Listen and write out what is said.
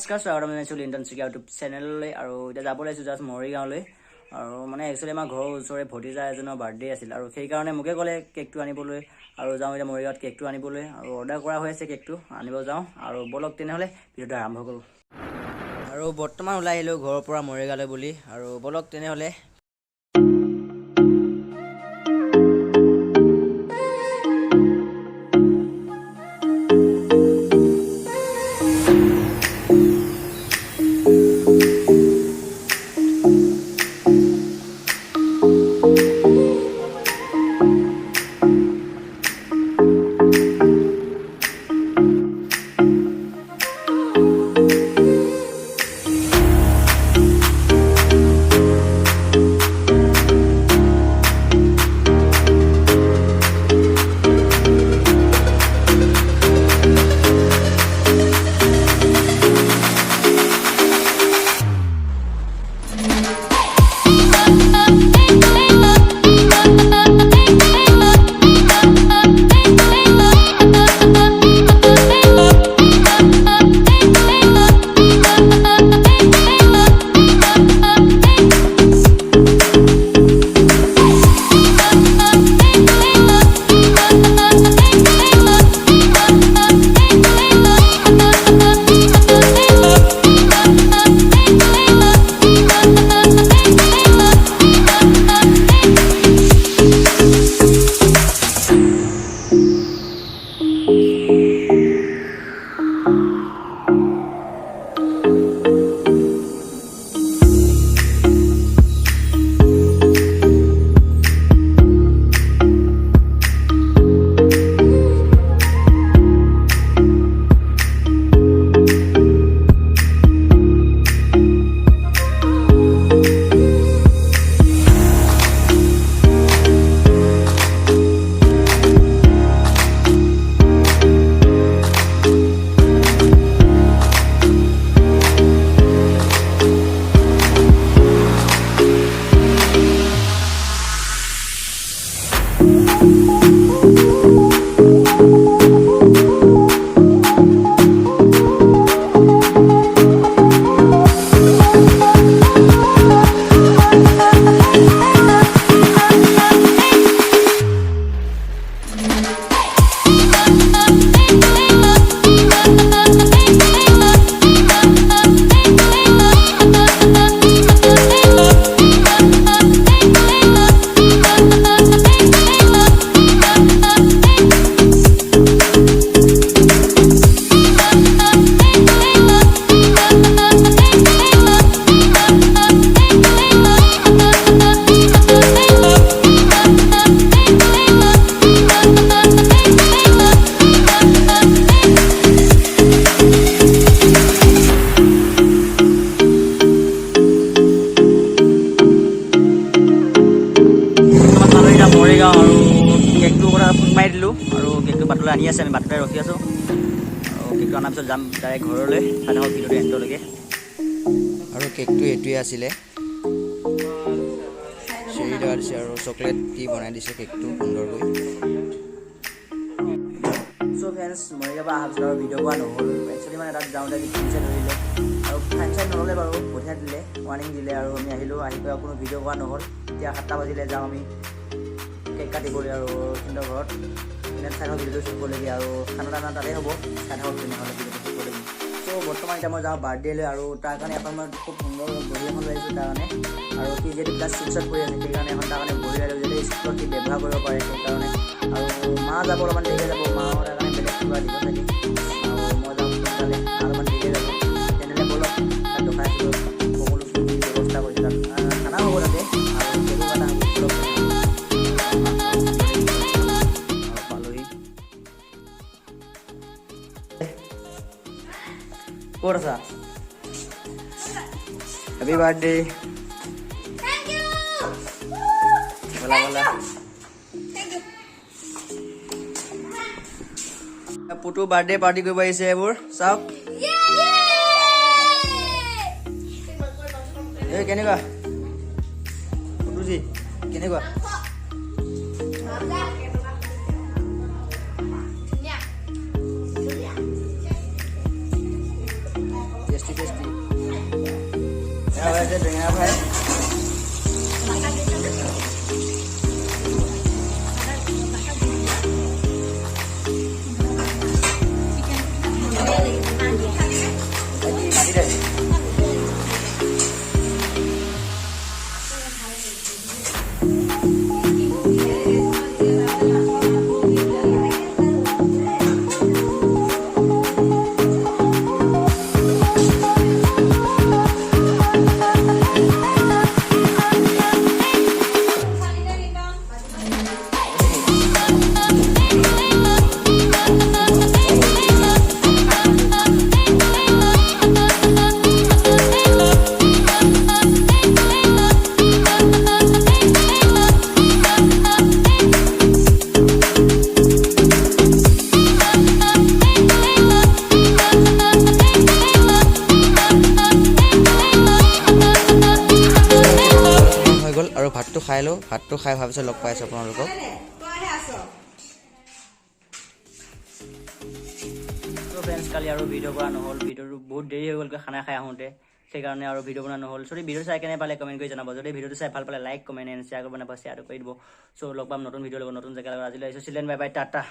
নমস্কাৰ স্বাগতম জনাইছোঁ লিণ্টন শইকীয়া ইউটিউব চেনেললৈ। আৰু এতিয়া যাব লাগিছোঁ জাষ্ট মৰিগাঁৱলৈ। আৰু মানে একচুৱেলি আমাৰ ঘৰৰ ওচৰৰে ভতিজা এজনৰ বাৰ্থডে আছিল আৰু সেইকাৰণে মোকে ক'লে কেকটো আনিবলৈ। আৰু যাওঁ এতিয়া মৰিগাঁৱত কেকটো আনিবলৈ আৰু অৰ্ডাৰ কৰা হৈ আছে, কেকটো আনিব যাওঁ। আৰু ব'লক তেনেহ'লে ভিডিঅ'টো আৰম্ভ কৰোঁ। আৰু বৰ্তমান ওলাই আহিলোঁ ঘৰৰ পৰা মৰিগাঁৱলৈ বুলি। আৰু ব'লক তেনেহ'লে মাৰি দিলোঁ আৰু কেকটো বাটলৈ আনি আছে। আমি বাটতে ৰখি আছোঁ আৰু কেকটো অনাৰ পিছত যাম ডাইৰেক্ট ঘৰলৈ। চাই থাকক ভিডিঅ'টো এণ্ডলৈকে। আৰু কেকটো এইটোৱে আছিলে, চেৰি লগা দিছে আৰু চকলেট দি বনাই দিছে কেকটো সুন্দৰকৈ। চ' ফ্ৰেণ্ডছ, মৰিগাঁৱৰ পৰা অহাৰ পিছত আৰু ভিডিঅ' কৰা নহ'ল। একচুৱেলি মানে তাত যাওঁতে ফাইন চাইন ধৰিলে আৰু ফাইন চাইন নল'লে বাৰু, পঠিয়াই দিলে, ৱাৰ্ণিং দিলে আৰু আমি আহিলোঁ। আহি পেলাই কোনো ভিডিঅ' কৰা নহ'ল। এতিয়া 7টা বাজিলে, যাওঁ আমি কেক কাটিবলৈ আৰু সিহঁতৰ ঘৰত। এনে চাই থাকক ভিডিঅ'টো শ্বুট কৰিবলগীয়া আৰু খানা দানা তাতেই হ'ব। চাই থাকক তেনেহ'লে ভিডিঅ'টো শ্বুট কৰিবলগীয়া। চ' বৰ্তমান এতিয়া মই যাওঁ বাৰ্থডেলৈ আৰু তাৰ কাৰণে এখন মই খুব সুন্দৰ বহী এখন লৈ আহিছোঁ তাৰ কাৰণে। আৰু সি যিহেতু ক্লাছ 6ত পঢ়ি আছে সেইকাৰণে এখন তাৰ কাৰণে বহী লৈ যাতে স্কুলত সি ব্যৱহাৰ কৰিব পাৰে সেইকাৰণে। আৰু মা যাব, অলপমান দেৰিকৈ যাব, মাৰ কাৰণে বেলেগ কিবা দিব চাগে। আৰু মই যাওঁ সোনকালে, অলপমান দেৰিকৈ যাব। তেনেহ'লে ব'লক তাত দেখাইছিলোঁ সকলো ব্যৱস্থা কৰিছে তাত। খানা হ'ব তাতে আৰু কেকো কটা হ'ব। ক'ত আছা? Happy birthday. বলা বলা। পুটু বাৰ্থডে পাৰ্টি কৰিব আহিছে। এইবোৰ চাওক। এই কেনেকুৱা পুটুজি, কেনেকুৱা? টেষ্টি বেঙেনা ফ্ৰাই আৰু ভাতটো খাই লওঁ ভাতটো খাই ভাবিছোঁ লগ পাইছোঁ আপোনালোকক ফ্ৰেণ্ডছ কালি আৰু ভিডিঅ' কৰা নহ'ল ভিডিঅ'টো বহুত দেৰি হৈ গ'লগৈ খানা খাই আহোঁতে সেইকাৰণে আৰু ভিডিঅ' বনোৱা নহ'ল যদি ভিডিঅ' চাই কেনে পালে কমেণ্ট কৰি জনাব যদি ভিডিঅ'টো চাই ভাল পালে লাইক কমেণ্ট এণ্ড শ্বেয়াৰ কৰিব নাপায় শ্বেয়াৰ কৰি দিব চ' লগ পাম নতুন ভিডিঅ' লগত নতুন জেগা লগত আজিলৈ আহিছোঁ চিলেন বাই বাই টাটা